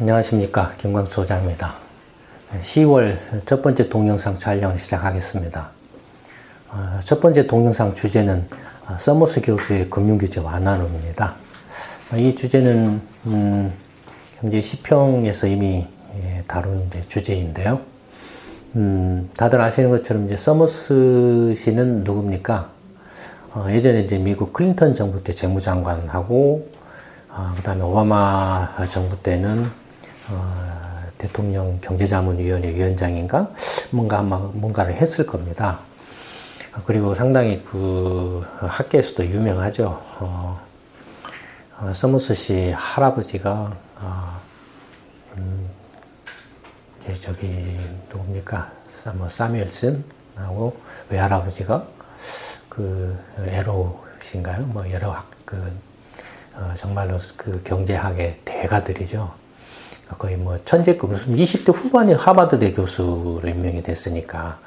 안녕하십니까, 김광수 소장입니다. 10월 첫 번째 동영상 촬영 시작하겠습니다. 첫 번째 동영상 주제는 서머스 교수의 금융규제 완화론입니다. 이 주제는 경제 시평에서 이미 다룬 주제인데요. 다들 아시는 것처럼 이제 서머스 씨는 누굽니까? 예전에 이제 미국 클린턴 정부 때 재무장관하고, 그 다음에 오바마 정부 때는 대통령 경제자문위원회 위원장인가? 뭔가를 했을 겁니다. 그리고 상당히 그 학계에서도 유명하죠. 서머스 씨 할아버지가, 누굽니까? 사뮤엘슨하고 외할아버지가 그 에로신가요? 정말로 그 경제학의 대가들이죠. 거의 천재급, 20대 후반에 하버드대 교수로 임명이 됐으니까,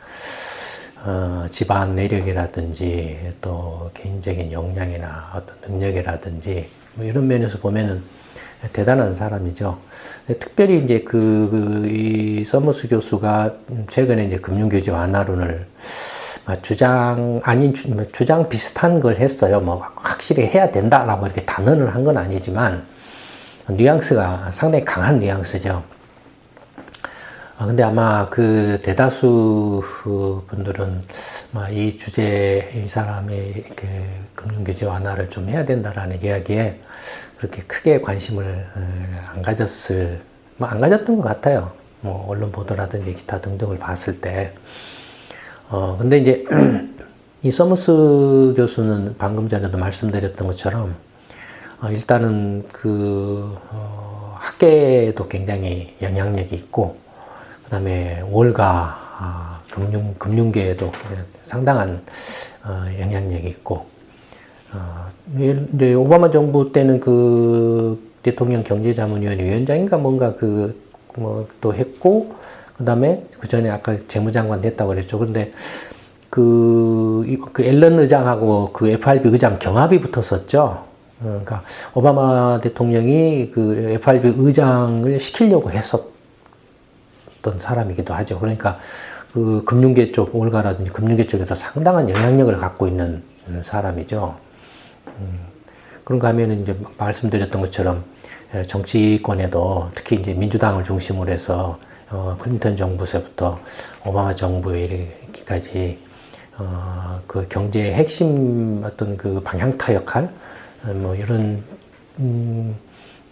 집안 내력이라든지, 또 개인적인 역량이나 어떤 능력이라든지, 이런 면에서 보면은 대단한 사람이죠. 특별히 이제 이 서머스 교수가 최근에 이제 금융규제 완화론을 주장 비슷한 걸 했어요. 확실히 해야 된다라고 이렇게 단언을 한 건 아니지만, 뉘앙스가 상당히 강한 뉘앙스죠. 근데 아마 그 대다수 분들은 이 사람이 금융규제 완화를 좀 해야 된다라는 이야기에 그렇게 크게 관심을 안 가졌던 것 같아요. 언론 보도라든지 기타 등등을 봤을 때. 근데 이제, 이 서머스 교수는 방금 전에도 말씀드렸던 것처럼, 일단은 학계에도 굉장히 영향력이 있고, 그 다음에 월가, 금융계에도 상당한, 영향력이 있고, 이제 오바마 정부 때는 대통령 경제자문위원회 위원장인가 또 했고, 그 다음에 그 전에 아까 재무장관 됐다고 그랬죠. 그런데 앨런 의장하고 FRB 의장 경합이 붙었었죠. 그러니까 오바마 대통령이 FRB 의장을 시키려고 했었던 사람이기도 하죠. 그러니까 금융계 쪽, 월가라든지 금융계 쪽에서 상당한 영향력을 갖고 있는 사람이죠. 그런가 하면은 이제 말씀드렸던 것처럼 정치권에도 특히 이제 민주당을 중심으로 해서 클린턴 정부에서부터 오바마 정부에 이르기까지 그 경제의 핵심 어떤 방향타 역할 이런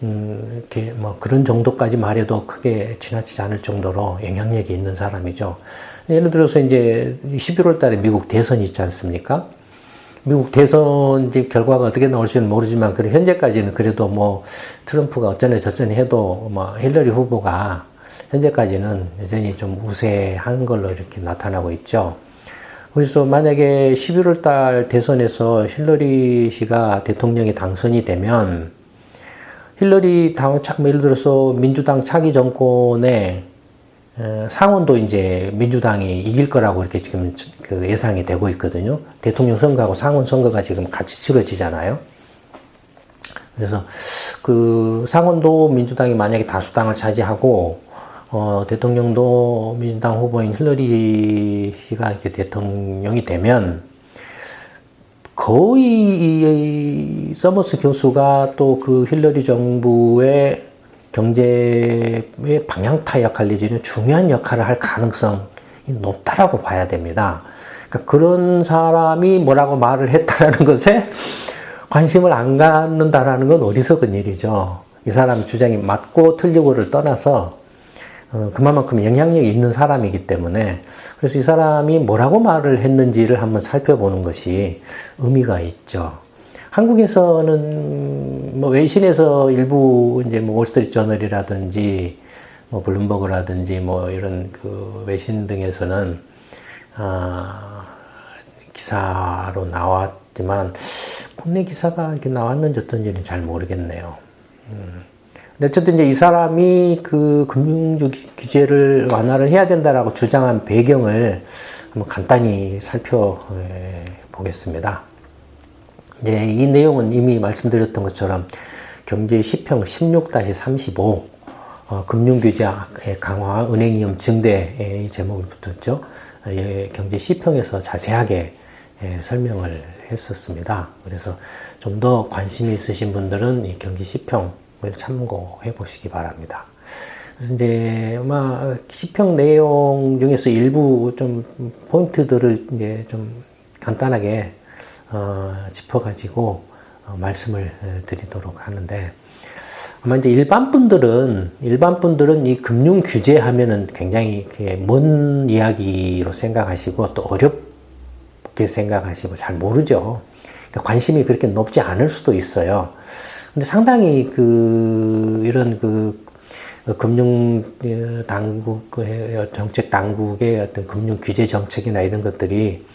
이렇게 그런 정도까지 말해도 크게 지나치지 않을 정도로 영향력이 있는 사람이죠. 예를 들어서 이제 11월 달에 미국 대선이 있지 않습니까? 미국 대선 이제 결과가 어떻게 나올지는 모르지만 현재까지는 그래도 트럼프가 어쩌네 저쩌네 해도 힐러리 후보가 현재까지는 여전히 좀 우세한 걸로 이렇게 나타나고 있죠. 그래서 만약에 11월 달 대선에서 힐러리 씨가 대통령이 당선이 되면, 예를 들어서 민주당 차기 정권의 상원도 이제 민주당이 이길 거라고 이렇게 지금 예상이 되고 있거든요. 대통령 선거하고 상원 선거가 지금 같이 치러지잖아요. 그래서 상원도 민주당이 만약에 다수당을 차지하고, 대통령도 민주당 후보인 힐러리 씨가 이렇게 대통령이 되면 거의 이 서머스 교수가 또 힐러리 정부의 경제의 방향타 역할 내지는 중요한 역할을 할 가능성이 높다라고 봐야 됩니다. 그러니까 그런 사람이 뭐라고 말을 했다라는 것에 관심을 안 갖는다라는 건 어리석은 일이죠. 이 사람 주장이 맞고 틀리고를 떠나서 그만큼 영향력이 있는 사람이기 때문에, 그래서 이 사람이 뭐라고 말을 했는지를 한번 살펴보는 것이 의미가 있죠. 한국에서는 외신에서 일부 이제 월스트리트 저널이라든지 블룸버그라든지 이런 외신 등에서는 기사로 나왔지만 국내 기사가 이렇게 나왔는지 어떤지는 잘 모르겠네요. 어쨌든 이제 이 사람이 금융 규제를 완화를 해야 된다라고 주장한 배경을 한번 간단히 살펴보겠습니다. 이제 이 내용은 이미 말씀드렸던 것처럼 경제 시평 16-35 금융규제 강화, 은행위험 증대의 제목이 붙었죠. 경제 시평에서 자세하게 설명을 했었습니다. 그래서 좀 더 관심이 있으신 분들은 이 경제 시평을 참고해 보시기 바랍니다. 그래서 이제 아마 시평 내용 중에서 일부 좀 포인트들을 이제 좀 간단하게 짚어가지고 말씀을 드리도록 하는데, 아마 이제 일반 분들은 이 금융 규제 하면은 굉장히 먼 이야기로 생각하시고 또 어렵게 생각하시고 잘 모르죠. 그러니까 관심이 그렇게 높지 않을 수도 있어요. 근데 상당히 이런 금융 당국, 정책 당국의 어떤 금융 규제 정책이나 이런 것들이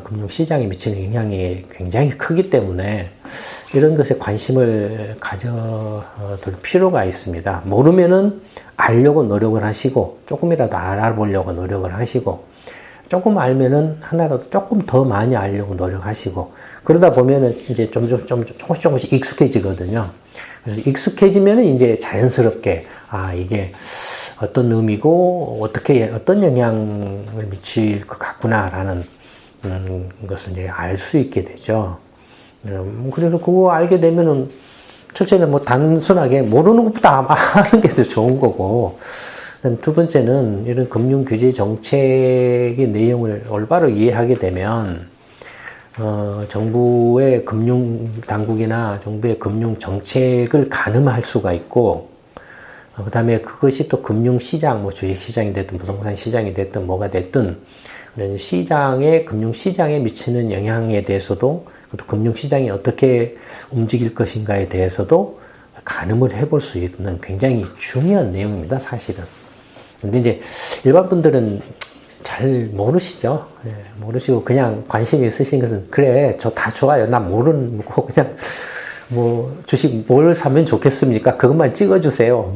금융 시장에 미치는 영향이 굉장히 크기 때문에 이런 것에 관심을 가져둘 필요가 있습니다. 모르면은 알려고 노력을 하시고, 조금이라도 알아보려고 노력을 하시고, 조금 알면은 하나라도 조금 더 많이 알려고 노력하시고, 그러다 보면은 이제 조금씩 익숙해지거든요. 그래서 익숙해지면은 이제 자연스럽게, 이게 어떤 의미고, 어떤 영향을 미칠 것 같구나라는 것을 이제 알 수 있게 되죠. 그래서 그거 알게 되면은, 첫째는 뭐 단순하게 모르는 것부터 아는 게 더 좋은 거고, 두 번째는 이런 금융 규제 정책의 내용을 올바로 이해하게 되면, 정부의 금융 당국이나 정부의 금융 정책을 가늠할 수가 있고, 그 다음에 그것이 또 금융 시장, 뭐 주식 시장이 됐든 부동산 시장이 됐든 뭐가 됐든, 금융 시장에 미치는 영향에 대해서도, 또 금융 시장이 어떻게 움직일 것인가에 대해서도 가늠을 해볼 수 있는 굉장히 중요한 내용입니다, 사실은. 근데 이제 일반 분들은 잘 모르시죠. 모르시고 그냥 관심이 있으신 것은, 그래, 다 좋아요. 나 모르는 거 그냥 뭐 주식 뭘 사면 좋겠습니까? 그것만 찍어주세요.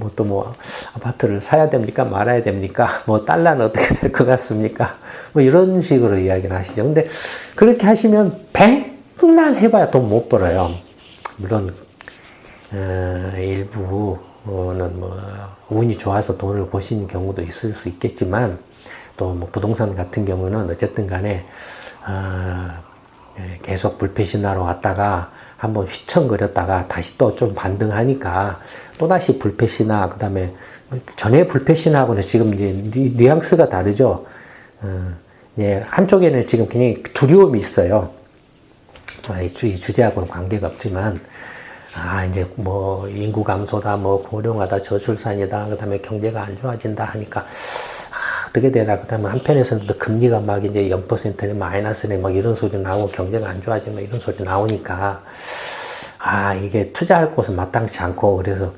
아파트를 사야 됩니까? 말아야 됩니까? 달러는 어떻게 될 것 같습니까? 이런 식으로 이야기를 하시죠. 근데 그렇게 하시면 백날 해봐야 돈 못 벌어요. 물론 일부는 운이 좋아서 돈을 버신 경우도 있을 수 있겠지만, 또 부동산 같은 경우는 어쨌든 간에 계속 불패 신화로 왔다가 한번 휘청거렸다가 다시 또 좀 반등하니까 또다시 불패 신화, 그 다음에 전에 불패 신화하고는 지금 이제 뉘앙스가 다르죠. 한쪽에는 지금 굉장히 두려움이 있어요. 이 주제하고는 관계가 없지만, 이제 인구 감소다, 고령화다, 저출산이다, 그 다음에 경제가 안 좋아진다 하니까, 어떻게 되나. 그 다음에 한편에서는 또 금리가 막 이제 0%네, 마이너스네, 이런 소리 나오고, 경제가 안 좋아지면 이런 소리 나오니까, 이게 투자할 곳은 마땅치 않고, 그래서,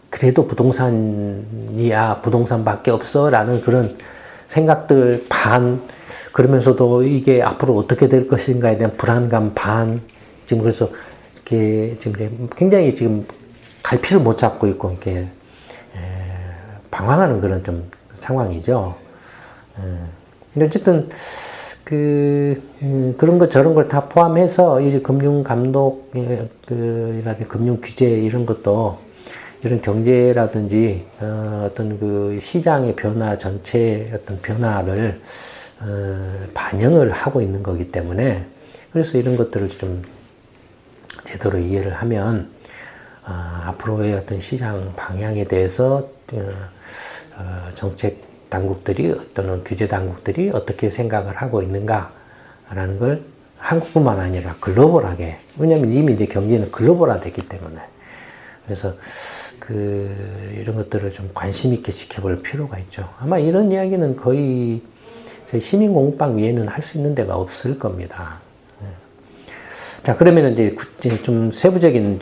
그래도 부동산이야, 부동산밖에 없어, 라는 그런 생각들 그러면서도 이게 앞으로 어떻게 될 것인가에 대한 불안감 지금 그래서 지금 굉장히 지금 갈피를 못 잡고 있고, 이렇게 방황하는 그런 좀 상황이죠. 근데 어쨌든 그런 것 저런 걸 다 포함해서 이 금융 감독, 금융 규제 이런 것도, 이런 경제라든지 어떤 시장의 변화 전체의 어떤 변화를 반영을 하고 있는 거기 때문에, 그래서 이런 것들을 좀 제대로 이해를 하면 앞으로의 어떤 시장 방향에 대해서 정책 당국들이, 또는 규제 당국들이 어떻게 생각을 하고 있는가라는 걸 한국뿐만 아니라 글로벌하게, 왜냐하면 이미 이제 경제는 글로벌화 됐기 때문에, 그래서 이런 것들을 좀 관심 있게 지켜볼 필요가 있죠. 아마 이런 이야기는 거의 시민 공부방 위에는 할 수 있는 데가 없을 겁니다. 자, 그러면 이제 좀 세부적인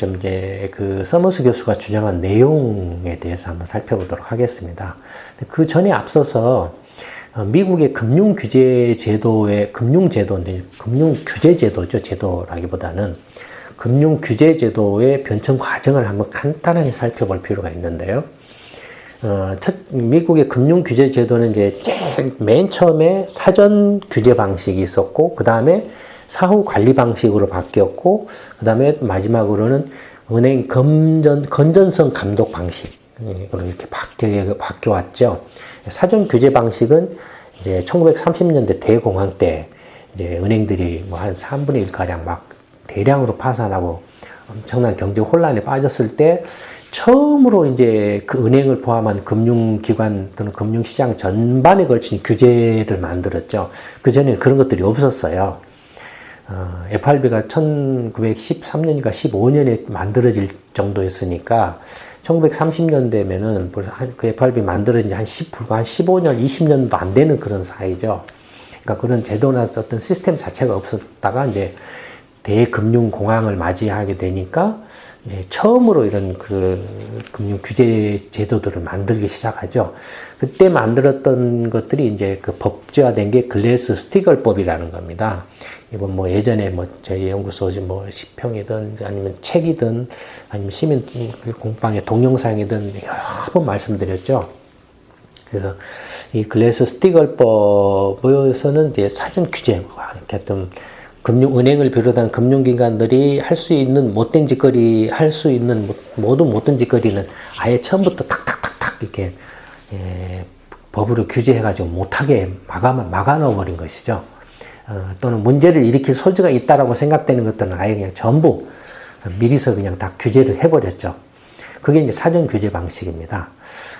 서머스 교수가 주장한 내용에 대해서 한번 살펴보도록 하겠습니다. 그 전에 앞서서 미국의 금융 규제 제도의 금융 규제 제도죠. 제도라기보다는 금융 규제 제도의 변천 과정을 한번 간단하게 살펴볼 필요가 있는데요. 미국의 금융 규제 제도는 이제 맨 처음에 사전 규제 방식이 있었고, 그 다음에 사후 관리 방식으로 바뀌었고, 그 다음에 마지막으로는 은행 건전성 감독 방식으로 이렇게 바뀌어왔죠. 사전 규제 방식은 이제 1930년대 대공황 때 이제 은행들이 뭐 한 3분의 1 가량 막 대량으로 파산하고 엄청난 경제 혼란에 빠졌을 때 처음으로 이제 그 은행을 포함한 금융기관 또는 금융시장 전반에 걸친 규제를 만들었죠. 그 전에는 그런 것들이 없었어요. FRB가 1913년인가 15년에 만들어질 정도였으니까 1930년대면은 그 FRB 만들어진 지 한 15년, 20년도 안 되는 그런 사이죠. 그러니까 그런 제도나 어떤 시스템 자체가 없었다가 이제 대금융공황을 맞이하게 되니까 처음으로 이런 그 금융 규제 제도들을 만들기 시작하죠. 그때 만들었던 것들이 이제 그 법제화된 게 글래스 스티글법이라는 겁니다. 이건 뭐 예전에 뭐 저희 연구소 뭐 시평이든 아니면 책이든 아니면 시민 공방의 동영상이든 여러 번 말씀드렸죠. 그래서 이 글래스 스티글법에서는 이제 사전 규제, 하여튼 은행을 비롯한 금융기관들이 할 수 있는 못된 짓거리, 할 수 있는 모든 못된 짓거리는 아예 처음부터 탁탁탁탁 이렇게 법으로 규제해가지고 못하게 막아넣어버린 것이죠. 또는 문제를 일으킬 소지가 있다라고 생각되는 것들은 아예 그냥 전부 미리서 그냥 다 규제를 해버렸죠. 그게 이제 사전 규제 방식입니다.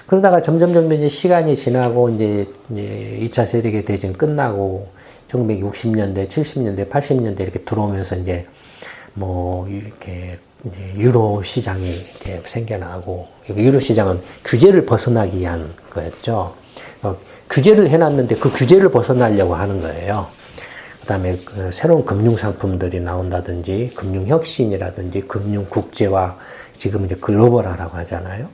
그러다가 점점 이제 시간이 지나고 이제 2차 세계대전 끝나고 1960년대, 70년대, 80년대 이렇게 들어오면서 이제 뭐 이렇게 이제 유로 시장이 이렇게 생겨나고, 유로 시장은 규제를 벗어나기 위한 거였죠. 규제를 해놨는데 그 규제를 벗어나려고 하는 거예요. 그다음에 그 새로운 금융 상품들이 나온다든지, 금융 혁신이라든지, 금융 국제화, 지금 이제 글로벌화라고 하잖아요.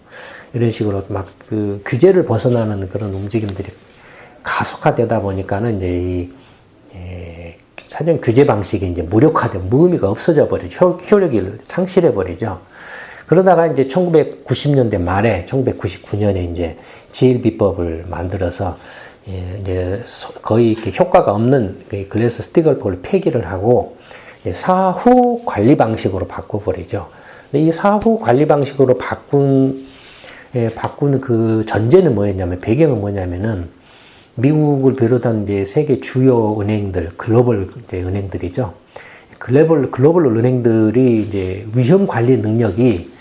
이런 식으로 막 그 규제를 벗어나는 그런 움직임들이 가속화되다 보니까는 이제 이 사전 규제 방식이 이제 무력화되고 무의미가 없어져 버리죠. 효력을 상실해 버리죠. 그러다가 이제 1990년대 말에 1999년에 이제 GLB법을 만들어서 이제 거의 이렇게 효과가 없는 글래스 스티글법을 폐기를 하고 사후 관리 방식으로 바꿔버리죠. 근데 이 사후 관리 방식으로 바꾼 그 전제는 뭐였냐면, 배경은 뭐냐면은 미국을 비롯한 이제 세계 주요 은행들, 글로벌 은행들이죠. 글로벌 은행들이 이제 위험 관리 능력이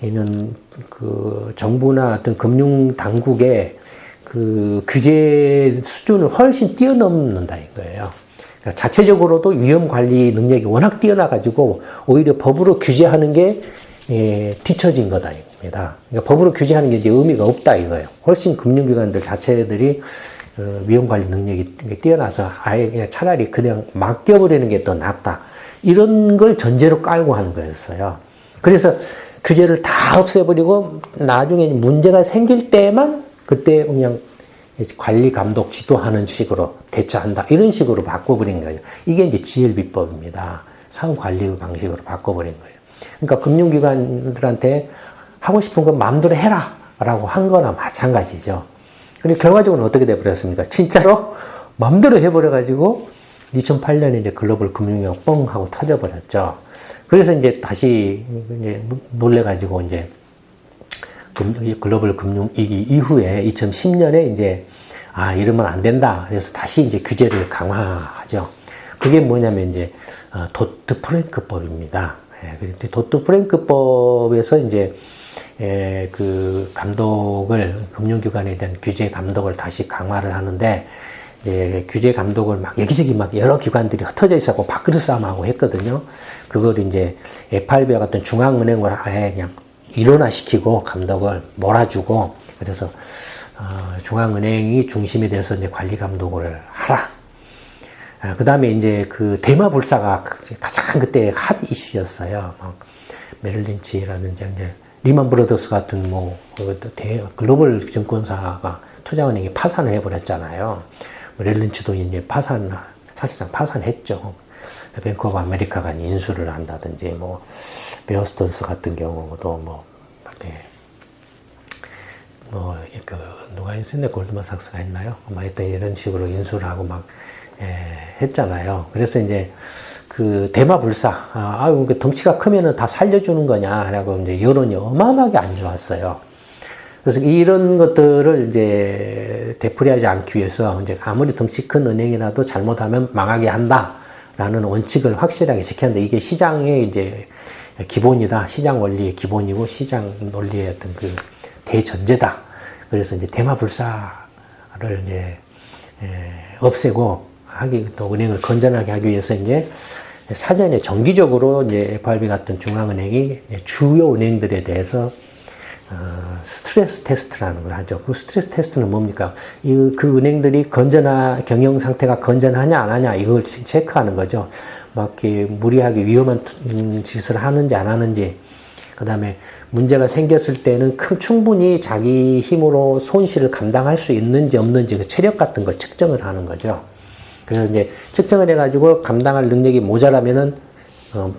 있는 그 정부나 어떤 금융 당국의 그 규제 수준을 훨씬 뛰어넘는다 이거예요. 그러니까 자체적으로도 위험 관리 능력이 워낙 뛰어나가지고 오히려 법으로 규제하는 게 뒤처진 거다 이겁니다. 그러니까 법으로 규제하는 게 이제 의미가 없다 이거예요. 훨씬 금융기관들 자체들이 위험 관리 능력이 뛰어나서 아예 차라리 그냥 맡겨버리는 게 더 낫다. 이런 걸 전제로 깔고 하는 거였어요. 그래서 규제를 다 없애버리고 나중에 문제가 생길 때만 그때 그냥 관리 감독 지도하는 식으로 대처한다. 이런 식으로 바꿔버린 거예요. 이게 이제 GLB법입니다. 사후 관리 방식으로 바꿔버린 거예요. 그러니까 금융기관들한테 하고 싶은 건 마음대로 해라 라고 한 거나 마찬가지죠. 근데 결과적으로는 어떻게 돼버렸습니까? 진짜로 마음대로 해버려가지고 2008년에 이제 글로벌 금융위기가 뻥 하고 터져버렸죠. 그래서 이제 다시 이제 놀래가지고 이제 글로벌 금융위기 이후에 2010년에 이제 이러면 안 된다. 그래서 다시 이제 규제를 강화하죠. 그게 뭐냐면 이제 도트 프랭크법입니다. 도트 프랭크법에서 이제 그 감독을, 금융기관에 대한 규제 감독을 다시 강화를 하는데, 이제 규제 감독을 막 여기저기 막 여러 기관들이 흩어져 있었고 밥그릇 싸움하고 했거든요. 그걸 이제 FRB와 같은 중앙은행을 아예 그냥 일원화시키고 감독을 몰아주고, 그래서 중앙은행이 중심이 돼서 이제 관리 감독을 하라. 그 다음에 이제 그 대마 불사가 가장 그때 핫 이슈였어요. 메릴 린치라든지 이제 리만 브라더스 같은 뭐 글로벌 증권사가 투자은행이 파산을 해버렸잖아요. 메릴 린치도 이제 사실상 파산했죠. 뱅크 오브 아메리카가 인수를 한다든지, 뭐 베어 스턴스 같은 경우도 누가 인수했나? 골드만삭스가 했나요? 하여튼 이런 식으로 인수를 하고 막 했잖아요. 그래서 이제 그 대마불사, 덩치가 크면은 다 살려주는 거냐라고 이제 여론이 어마어마하게 안 좋았어요. 그래서 이런 것들을 이제 되풀이하지 않기 위해서 이제 아무리 덩치 큰 은행이라도 잘못하면 망하게 한다라는 원칙을 확실하게 지켰는데 이게 시장의 이제 기본이다. 시장 원리의 기본이고 시장 논리의 어떤 그 대전제다. 그래서 이제 대마불사를 이제 없애고 또 은행을 건전하게 하기 위해서 이제 사전에 정기적으로 이제 FRB 같은 중앙은행이 주요 은행들에 대해서 스트레스 테스트라는 걸 하죠. 그 스트레스 테스트는 뭡니까? 그 은행들이 경영 상태가 건전하냐 안 하냐 이걸 체크하는 거죠. 막 이렇게 무리하게 위험한 짓을 하는지 안 하는지, 그 다음에 문제가 생겼을 때는 충분히 자기 힘으로 손실을 감당할 수 있는지 없는지 그 체력 같은 걸 측정을 하는 거죠. 그래서 이제 측정을 해가지고 감당할 능력이 모자라면은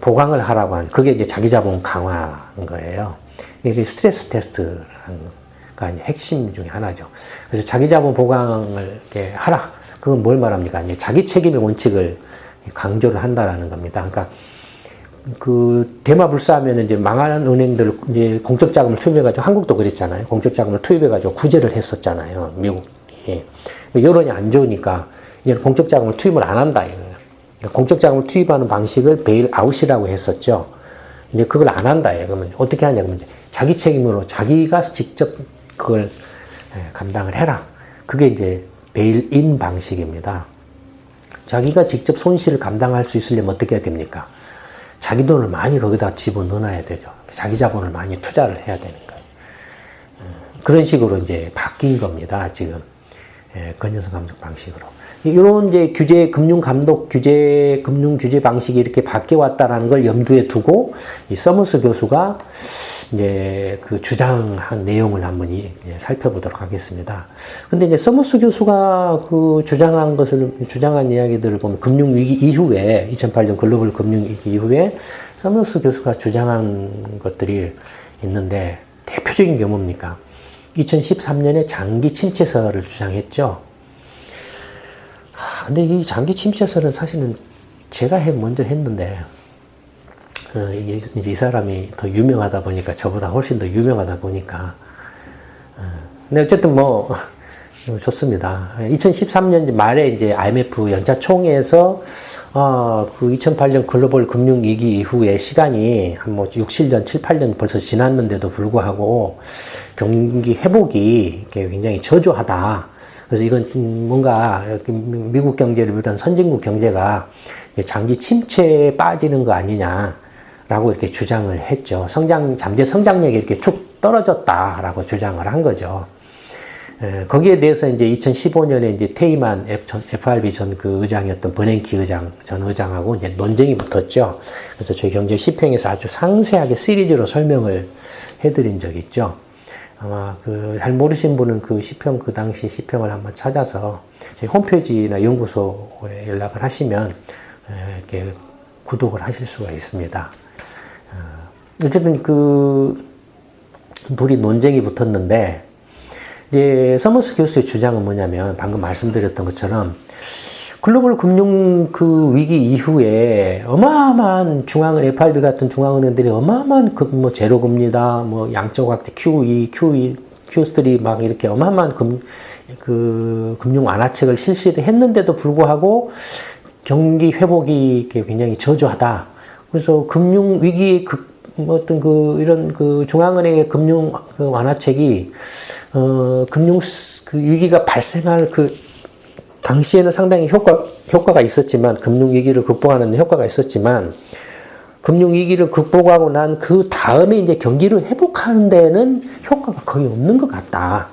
보강을 하라고 하는, 그게 이제 자기자본 강화인 거예요. 이게 스트레스 테스트가 핵심 중에 하나죠. 그래서 자기자본 보강을 하라. 그건 뭘 말합니까? 이제 자기 책임의 원칙을 강조를 한다라는 겁니다. 그러니까 그 대마불사하면 이제 망한 은행들 이제 공적 자금을 투입해가지고, 한국도 그랬잖아요. 공적 자금을 투입해가지고 구제를 했었잖아요. 미국이. 여론이 안 좋으니까 이제 공적 자금을 투입을 안 한다. 그러니까 공적 자금을 투입하는 방식을 베일아웃이라고 했었죠. 이제 그걸 안 한다. 그러면 어떻게 하냐? 그러면 자기 책임으로 자기가 직접 그걸 감당을 해라. 그게 이제 베일인 방식입니다. 자기가 직접 손실을 감당할 수 있으려면 어떻게 해야 됩니까? 자기 돈을 많이 거기다 집어넣어야 되죠. 자기 자본을 많이 투자를 해야 되는 거예요. 그런 식으로 이제 바뀐 겁니다. 지금 건전성 감독 방식으로. 이런 이제 금융 규제 방식이 이렇게 바뀌어 왔다라는 걸 염두에 두고 이 서머스 교수가 이제 그 주장한 내용을 한번 살펴보도록 하겠습니다. 근데 이제 서머스 교수가 그 주장한 이야기들을 보면 금융위기 이후에 2008년 글로벌 금융위기 이후에 서머스 교수가 주장한 것들이 있는데 대표적인 게 뭡니까? 2013년에 장기 침체설을 주장했죠. 근데 이 장기 침체설은 사실은 제가 먼저 했는데, 이제 이 사람이 더 유명하다 보니까, 저보다 훨씬 더 유명하다 보니까, 근데 어쨌든 뭐, 좋습니다. 2013년 말에 이제 IMF 연차 총회에서, 그 2008년 글로벌 금융위기 이후에 시간이 한 뭐 6, 7년, 7, 8년 벌써 지났는데도 불구하고 경기 회복이 굉장히 저조하다. 그래서 이건 뭔가 미국 경제를 비롯한 선진국 경제가 장기 침체에 빠지는 거 아니냐라고 이렇게 주장을 했죠. 잠재 성장력이 이렇게 축 떨어졌다라고 주장을 한 거죠. 거기에 대해서 이제 2015년에 이제 퇴임한 FRB 전 그 의장이었던 버냉키 전 의장하고 이제 논쟁이 붙었죠. 그래서 저희 경제 시평에서 아주 상세하게 시리즈로 설명을 해드린 적이 있죠. 아마 잘 모르신 분은 그 당시 시평을 한번 찾아서 저희 홈페이지나 연구소에 연락을 하시면 이렇게 구독을 하실 수가 있습니다. 어쨌든 둘이 논쟁이 붙었는데, 이제 서머스 교수의 주장은 뭐냐면 방금 말씀드렸던 것처럼 글로벌 금융 위기 이후에 어마어마한 FRB 같은 중앙은행들이 어마어마한 뭐 제로금리다, 뭐 양적 확대 QE, Q3 막 이렇게 어마어마한 금융 완화책을 실시를 했는데도 불구하고 경기 회복이 굉장히 저조하다. 그래서 금융 위기 이런 중앙은행의 금융 완화책이 금융 위기가 발생할 당시에는 상당히 효과가 있었지만, 금융위기를 극복하는 효과가 있었지만, 금융위기를 극복하고 난 그 다음에 이제 경기를 회복하는 데는 효과가 거의 없는 것 같다.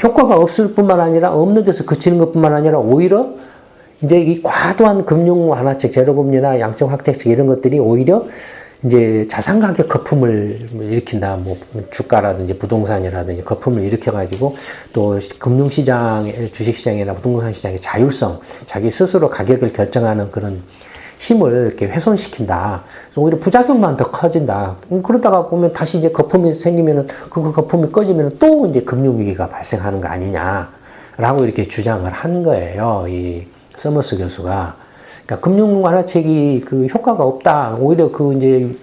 효과가 없을 뿐만 아니라, 없는 데서 그치는 것 뿐만 아니라, 오히려 이제 이 과도한 금융 완화책, 제로금리나 양적 확대책 이런 것들이 오히려 이제 자산 가격 거품을 일으킨다. 뭐 주가라든지 부동산이라든지 거품을 일으켜가지고 또 금융시장, 주식시장이나 부동산 시장의 자율성, 자기 스스로 가격을 결정하는 그런 힘을 이렇게 훼손시킨다. 그래서 오히려 부작용만 더 커진다. 그러다가 보면 다시 이제 거품이 생기면은 그 거품이 꺼지면은 또 이제 금융위기가 발생하는 거 아니냐라고 이렇게 주장을 한 거예요. 이 서머스 교수가. 그러니까 금융 완화책이 그 효과가 없다. 오히려 그 이제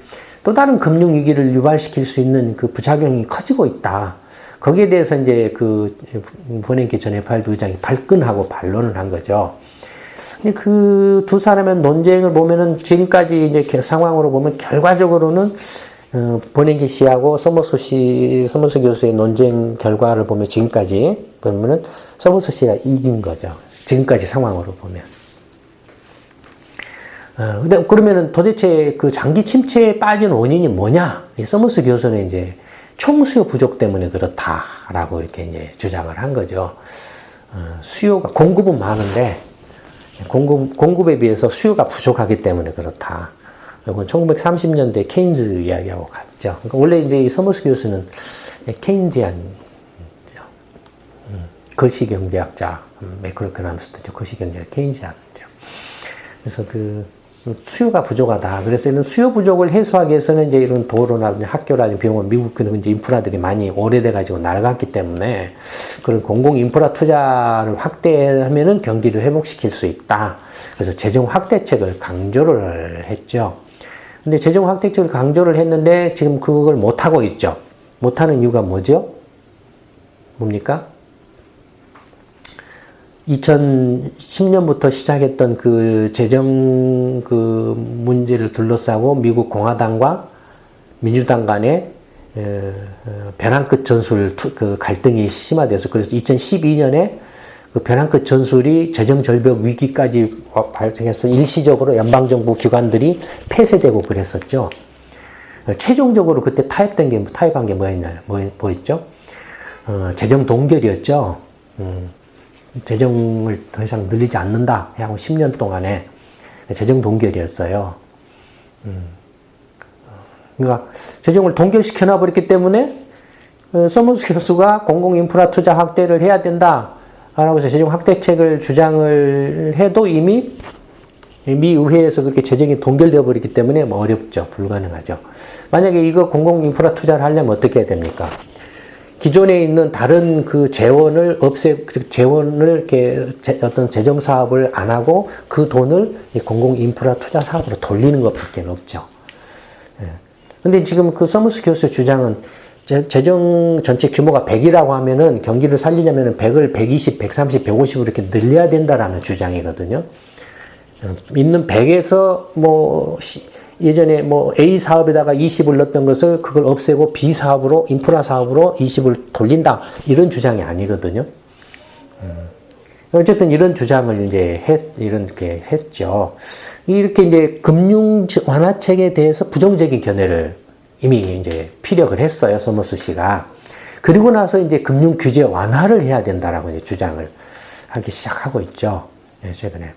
또 다른 금융 위기를 유발시킬 수 있는 그 부작용이 커지고 있다. 거기에 대해서 이제 그 버냉키 전 FRB 의장이 발끈하고 반론을 한 거죠. 근데 그 두 사람의 논쟁을 보면은 지금까지 이제 상황으로 보면 결과적으로는 버냉키 씨하고 서머스 교수의 논쟁 결과를 보면 지금까지 보면은 서머스 씨가 이긴 거죠. 지금까지 상황으로 보면. 근데 그러면은 도대체 그 장기 침체에 빠진 원인이 뭐냐? 서머스 교수는 이제 총수요 부족 때문에 그렇다라고 이렇게 이제 주장을 한 거죠. 수요가, 공급은 많은데, 공급에 비해서 수요가 부족하기 때문에 그렇다. 이건 1930년대 케인즈 이야기하고 같죠. 그러니까 원래 이제 이 서머스 교수는 케인지안, 거시경제학자, 매크로이코노미스트죠. 거시경제학 케인지안이죠. 그래서 그 수요가 부족하다. 그래서 이런 수요 부족을 해소하기 위해서는 이제 이런 도로라든지 학교라든지 병원, 미국은 이제 인프라들이 많이 오래돼가지고 낡았기 때문에 그런 공공 인프라 투자를 확대하면은 경기를 회복시킬 수 있다. 그래서 재정 확대책을 강조를 했죠. 근데 재정 확대책을 강조를 했는데 지금 그걸 못하고 있죠. 못하는 이유가 뭐죠? 뭡니까? 2010년부터 시작했던 그 재정 그 문제를 둘러싸고 미국 공화당과 민주당 간의 벼랑 끝 전술 그 갈등이 심화돼서 그래서 2012년에 그 벼랑 끝 전술이 재정 절벽 위기까지 발생해서 일시적으로 연방정부 기관들이 폐쇄되고 그랬었죠. 최종적으로 그때 타협한 게 뭐였나요? 뭐였죠? 재정 동결이었죠. 재정을 더 이상 늘리지 않는다 하고 10년 동안에 재정 동결이었어요. 그러니까 재정을 동결시켜 놔버렸기 때문에 서머스 교수가 공공인프라 투자 확대를 해야 된다 라고 해서 재정 확대책을 주장을 해도 이미 미 의회에서 그렇게 재정이 동결되어 버렸기 때문에 뭐 어렵죠. 불가능하죠. 만약에 이거 공공인프라 투자를 하려면 어떻게 해야 됩니까? 기존에 있는 다른 그 재원을 재원을 이렇게 어떤 재정 사업을 안 하고 그 돈을 공공 인프라 투자 사업으로 돌리는 것밖에 없죠. 근데 지금 그 서머스 교수의 주장은 재정 전체 규모가 100이라고 하면은 경기를 살리려면은 100을 120, 130, 150으로 이렇게 늘려야 된다라는 주장이거든요. 있는 100에서 뭐 예전에 뭐 A 사업에다가 20을 넣었던 것을 그걸 없애고 B 사업으로 인프라 사업으로 20을 돌린다 이런 주장이 아니거든요. 어쨌든 이런 주장을 이제 이렇게 했죠. 이렇게 이제 금융 완화책에 대해서 부정적인 견해를 이미 이제 피력을 했어요. 서머스 씨가. 그리고 나서 이제 금융 규제 완화를 해야 된다라고 이제 주장을 하기 시작하고 있죠. 최근에.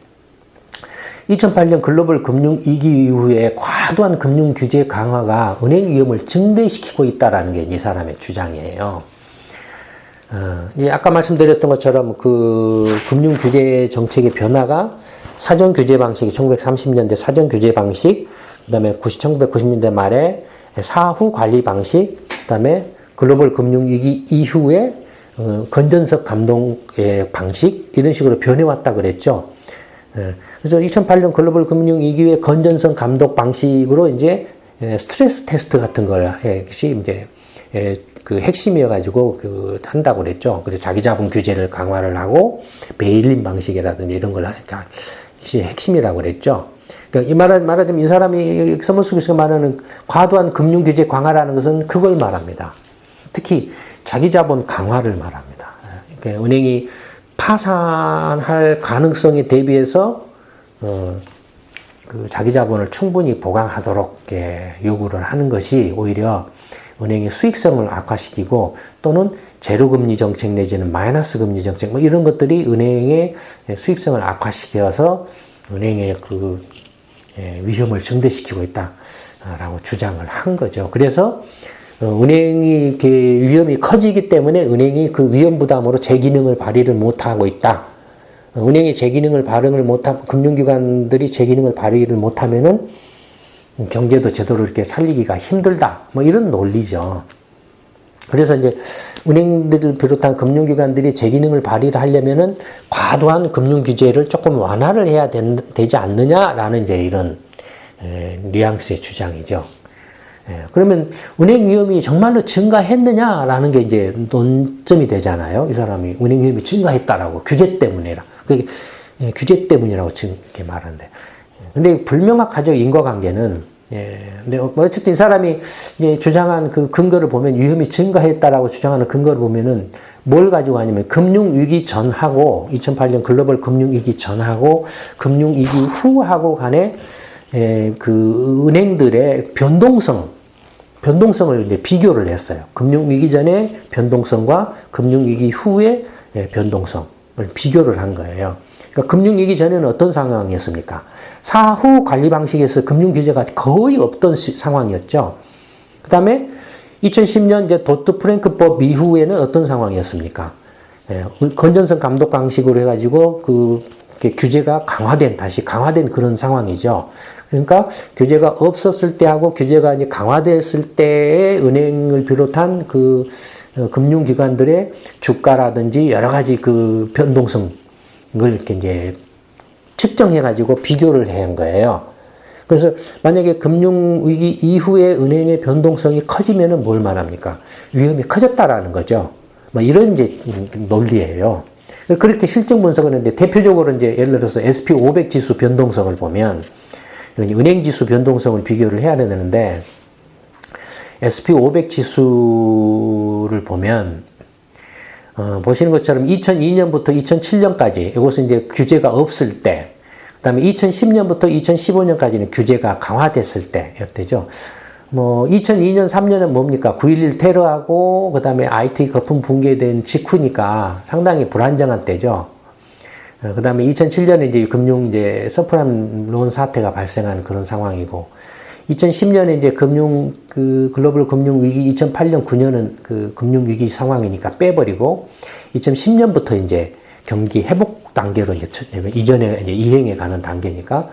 2008년 글로벌 금융 위기 이후에 과도한 금융 규제 강화가 은행 위험을 증대시키고 있다라는 게 이 사람의 주장이에요. 아까 말씀드렸던 것처럼 그 금융 규제 정책의 변화가 사전 규제 방식이 1930년대 사전 규제 방식, 그다음에 1990년대 말에 사후 관리 방식, 그다음에 글로벌 금융 위기 이후에 건전성 감독의 방식 이런 식으로 변해왔다 그랬죠. 그래서 2008년 글로벌 금융 위기의 건전성 감독 방식으로 이제 스트레스 테스트 같은 걸 이제 그 핵심이어가지고 그 한다고 그랬죠. 그래서 자기 자본 규제를 강화를 하고 베일린 방식이라든지 이런 걸 이게 핵심이라고 그랬죠. 그러니까 말하자면 이 사람이 서머스 교수가 말하는 과도한 금융 규제 강화라는 것은 그걸 말합니다. 특히 자기 자본 강화를 말합니다. 그러니까 은행이 파산할 가능성에 대비해서 그 자기 자본을 충분히 보강하도록 요구를 하는 것이 오히려 은행의 수익성을 악화시키고 또는 제로금리 정책 내지는 마이너스 금리 정책 뭐 이런 것들이 은행의 수익성을 악화시켜서 은행의 그 위험을 증대시키고 있다라고 주장을 한 거죠. 그래서 은행이 이렇게 위험이 커지기 때문에 은행이 그 위험 부담으로 제 기능을 발휘를 못하고 있다. 은행이 제 기능을 발휘를 못하고 금융기관들이 제 기능을 발휘를 못하면은 경제도 제대로 이렇게 살리기가 힘들다. 뭐 이런 논리죠. 그래서 이제 은행들을 비롯한 금융기관들이 제 기능을 발휘를 하려면은 과도한 금융 규제를 조금 완화를 해야 되지 않느냐라는 이제 이런 뉘앙스의 주장이죠. 그러면 은행 위험이 정말로 증가했느냐라는 게 이제 논점이 되잖아요. 이 사람이 은행 위험이 증가했다라고 규제 때문이라. 그게 규제 때문이라고 지금 이렇게 말하는데. 근데 불명확하죠, 인과관계는. 근데 어쨌든 이 사람이 이제 주장한 그 근거를 보면 위험이 증가했다라고 주장하는 근거를 보면은 뭘 가지고 하냐면 금융위기 전하고 2008년 글로벌 금융위기 전하고 금융위기 후하고 간에 그 은행들의 변동성을 이제 비교를 했어요. 금융위기 전의 변동성과 금융위기 후의 변동성을 비교를 한 거예요. 그러니까 금융위기 전에는 어떤 상황이었습니까? 사후 관리 방식에서 금융 규제가 거의 없던 상황이었죠. 그 다음에 2010년 이제 도트 프랭크법 이후에는 어떤 상황이었습니까? 건전성 감독 방식으로 해가지고 규제가 다시 강화된 그런 상황이죠. 그러니까 규제가 없었을 때하고 규제가 이제 강화됐을 때의 은행을 비롯한 그 금융기관들의 주가라든지 여러 가지 그 변동성을 이렇게 이제 측정해가지고 비교를 한 거예요. 그래서 만약에 금융위기 이후에 은행의 변동성이 커지면은 뭘 말합니까? 위험이 커졌다라는 거죠. 뭐 이런 이제 논리예요. 그렇게 실증 분석을 했는데 대표적으로 이제 예를 들어서 SP500 지수 변동성을 보면 은행 지수 변동성을 비교를 해야 되는데 SP500 지수를 보면 보시는 것처럼 2002년부터 2007년까지 이것은 이제 규제가 없을 때, 그 다음에 2010년부터 2015년까지는 규제가 강화됐을 때였대죠. 2002년, 3년은 뭡니까? 9.11 테러하고, 그 다음에 IT 거품 붕괴된 직후니까 상당히 불안정한 때죠. 그 다음에 2007년에 이제 서프라임 사태가 발생한 그런 상황이고, 2010년에 이제 글로벌 금융위기, 2008년, 9년은 그 금융위기 상황이니까 빼버리고, 2010년부터 이제 경기 회복 단계로 이전에 이제 이행해 가는 단계니까,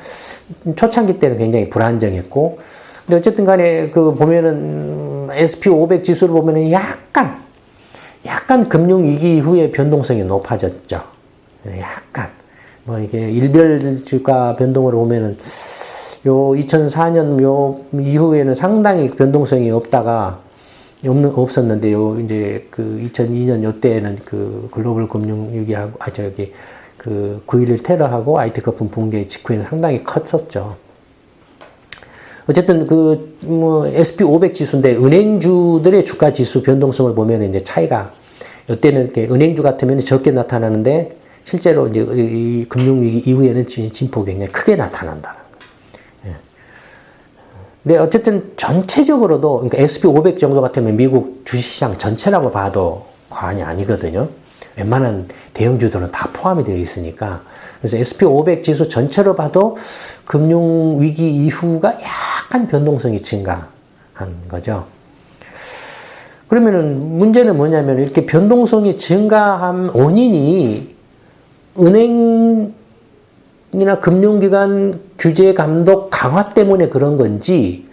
초창기 때는 굉장히 불안정했고, 근데 어쨌든 간에 보면은, SP500 지수를 보면은 약간 금융위기 이후에 변동성이 높아졌죠. 약간. 이게 일별 주가 변동으로 보면은, 2004년 이후에는 상당히 변동성이 없었는데, 이제 2002년 요때에는 글로벌 금융위기하고, 9.11 테러하고 IT 거품 붕괴 직후에는 상당히 컸었죠. 어쨌든 SP500 지수인데, 은행주들의 주가 지수 변동성을 보면 이제 차이가, 요때는 은행주 같으면 적게 나타나는데, 실제로 이제 이 금융위기 이후에는 진폭이 굉장히 크게 나타난다. 근데 어쨌든 전체적으로도, 그러니까 SP500 정도 같으면 미국 주식시장 전체라고 봐도 과언이 아니거든요. 웬만한 대형주들은 다 포함이 되어 있으니까. 그래서 SP500 지수 전체로 봐도 금융위기 이후가 약간 변동성이 증가한 거죠. 그러면은 문제는 뭐냐면 이렇게 변동성이 증가한 원인이 은행이나 금융기관 규제 감독 강화 때문에 그런 건지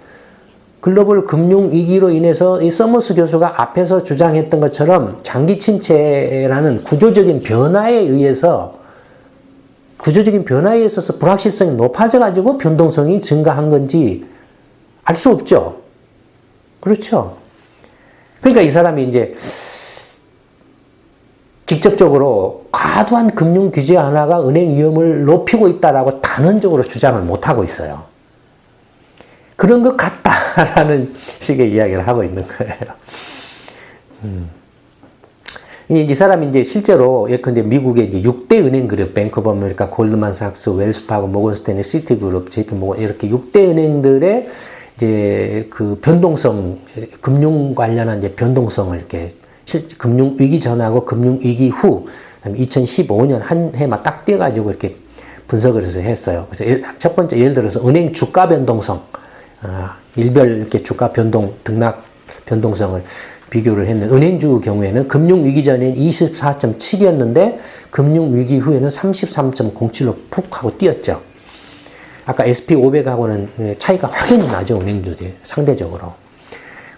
글로벌 금융위기로 인해서 이 서머스 교수가 앞에서 주장했던 것처럼 장기 침체라는 구조적인 변화에 있어서 불확실성이 높아져가지고 변동성이 증가한 건지 알 수 없죠. 그렇죠. 그러니까 이 사람이 이제 직접적으로 과도한 금융 규제 하나가 은행 위험을 높이고 있다라고 단언적으로 주장을 못하고 있어요. 그런 것 같다라는 식의 이야기를 하고 있는 거예요. 이 사람이 이제 실제로 예컨대 미국의 이제 6대 은행 그룹, 뱅크 오브 아메리카, 골드만삭스, 웰스파고, 모건스탠리, 시티그룹, JP모건 이렇게 6대 은행들의 이제 변동성, 금융 관련한 이제 변동성을 이렇게 금융위기 전하고 금융위기 후, 2015년 한 해만 딱 떼가지고 이렇게 분석을 해서 했어요. 그래서 첫 번째, 예를 들어서 은행 주가 변동성, 일별 이렇게 주가 등락 변동성을 비교를 했는데, 은행주 경우에는 금융위기 전에는 24.7이었는데, 금융위기 후에는 33.07로 푹 하고 뛰었죠. 아까 SP500하고는 차이가 확연히 나죠, 은행주들이, 상대적으로.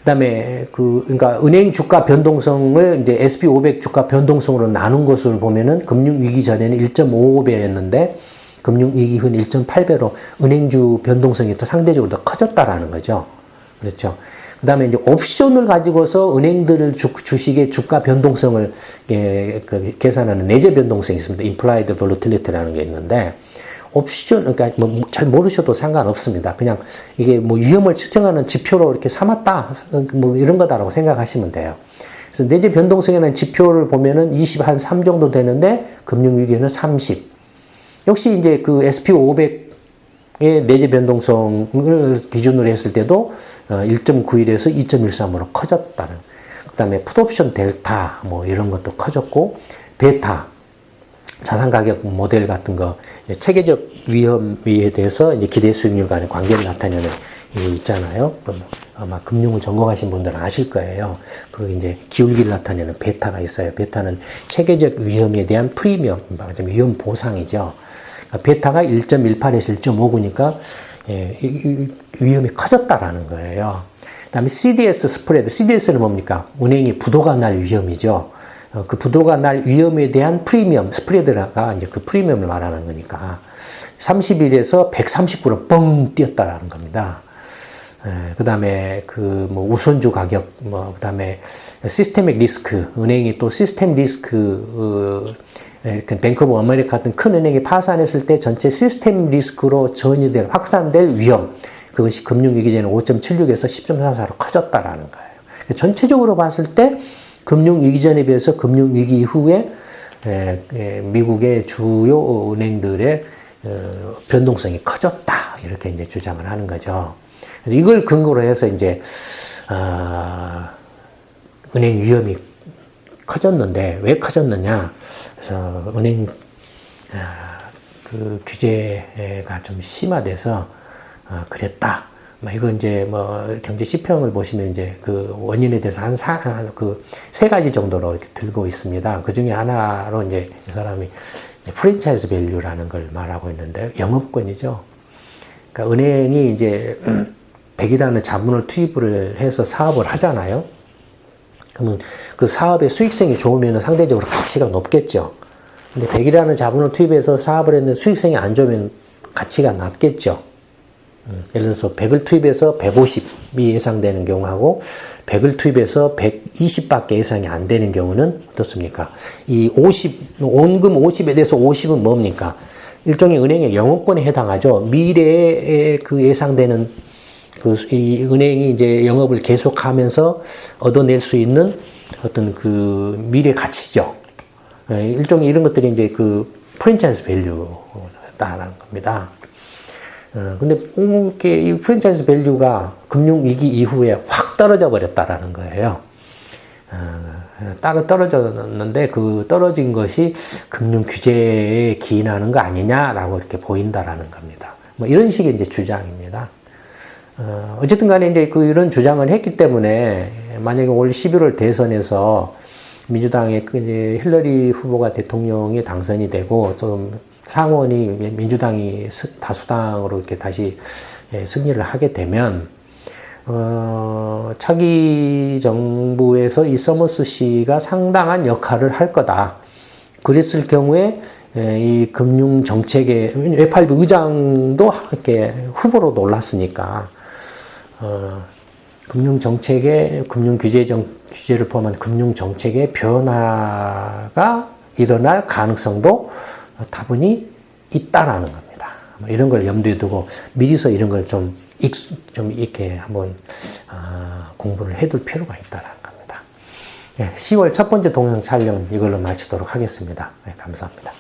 그 그다음에 그러니까 은행 주가 변동성을 이제 SP500 주가 변동성으로 나눈 것을 보면은 금융위기 전에는 1.55배였는데 금융위기 후는 1.8배로 은행주 변동성이 더 상대적으로 더 커졌다라는 거죠. 그렇죠. 그 다음에 이제 옵션을 가지고서 은행들 주식의 주가 변동성을 계산하는 내재 변동성이 있습니다. implied volatility라는 게 있는데, 옵션, 그러니까 뭐 잘 모르셔도 상관없습니다. 그냥 이게 뭐 위험을 측정하는 지표로 이렇게 삼았다, 뭐 이런 거다라고 생각하시면 돼요. 그래서 내재 변동성이라는 지표를 보면은 20 한 3 정도 되는데, 금융위기에는 30. 역시 이제 그 SP500의 내재 변동성을 기준으로 했을 때도 1.91에서 2.13으로 커졌다는. 그 다음에 풋옵션 델타 뭐 이런 것도 커졌고, 베타 자산 가격 모델 같은 거 체계적 위험에 대해서 이제 기대 수익률 간의 관계를 나타내는 게 있잖아요. 아마 금융을 전공하신 분들은 아실 거예요. 그 이제 기울기를 나타내는 베타가 있어요. 베타는 체계적 위험에 대한 프리미엄, 말하자면 위험 보상이죠. 그러니까 베타가 1.18에서 1.59니까 위험이 커졌다라는 거예요. 그 다음에 CDS 스프레드. CDS는 뭡니까? 은행이 부도가 날 위험이죠. 그 부도가 날 위험에 대한 프리미엄, 스프레드가 이제 그 프리미엄을 말하는 거니까 30일에서 139로 뻥 뛰었다라는 겁니다. 그 다음에 그 뭐 우선주 가격, 뭐 그 다음에 시스테믹 리스크, 은행이 또 시스템 리스크, 뱅크 오브 아메리카 같은 큰 은행이 파산했을 때 전체 시스템 리스크로 전이될, 확산될 위험, 그것이 금융위기 전에 5.76에서 10.44로 커졌다라는 거예요. 전체적으로 봤을 때 금융위기 전에 비해서 금융위기 이후에 미국의 주요 은행들의 변동성이 커졌다, 이렇게 이제 주장을 하는 거죠. 그래서 이걸 근거로 해서 이제 은행 위험이 커졌는데 왜 커졌느냐? 그래서 은행 그 규제가 좀 심화돼서 그랬다. 뭐 이거 이제 뭐 경제 시평을 보시면 이제 그 원인에 대해서 그 세 가지 정도로 이렇게 들고 있습니다. 그 중에 하나로 이제 이 사람이 이제 프랜차이즈 밸류라는 걸 말하고 있는데, 영업권이죠. 그러니까 은행이 이제 100이라는 자본을 투입을 해서 사업을 하잖아요. 그러면 그 사업의 수익성이 좋으면 상대적으로 가치가 높겠죠. 근데 100이라는 자본을 투입해서 사업을 했는데 수익성이 안 좋으면 가치가 낮겠죠. 예를 들어서 100을 투입해서 150이 예상되는 경우하고 100을 투입해서 120밖에 예상이 안 되는 경우는 어떻습니까? 이 50, 원금 50에 대해서 50은 뭡니까? 일종의 은행의 영업권에 해당하죠. 미래에 그 예상되는 이 은행이 이제 영업을 계속하면서 얻어낼 수 있는 어떤 그 미래 가치죠. 일종의 이런 것들이 이제 그 프랜차이즈 밸류다라는 겁니다. 근데 이렇게 이 프랜차이즈 밸류가 금융위기 이후에 확 떨어져 버렸다라는 거예요. 따로 떨어졌는데 그 떨어진 것이 금융 규제에 기인하는 거 아니냐라고 이렇게 보인다라는 겁니다. 뭐 이런 식의 이제 주장입니다. 어쨌든 간에 이제 이런 주장을 했기 때문에 만약에 올 11월 대선에서 민주당의 이제 힐러리 후보가 대통령에 당선이 되고 좀 상원이 민주당이 다수당으로 이렇게 다시 승리를 하게 되면, 차기 정부에서 이 서머스 씨가 상당한 역할을 할 거다. 그랬을 경우에 이 금융 정책의 FRB 의장도 이렇게 후보로 올랐으니까 금융 정책의 규제를 포함한 금융 정책의 변화가 일어날 가능성도 다분히 있다라는 겁니다. 이런 걸 염두에 두고 미리서 이런 걸 좀 이렇게 한번 공부를 해둘 필요가 있다라는 겁니다. 10월 첫 번째 동영 촬영 이걸로 마치도록 하겠습니다. 네, 감사합니다.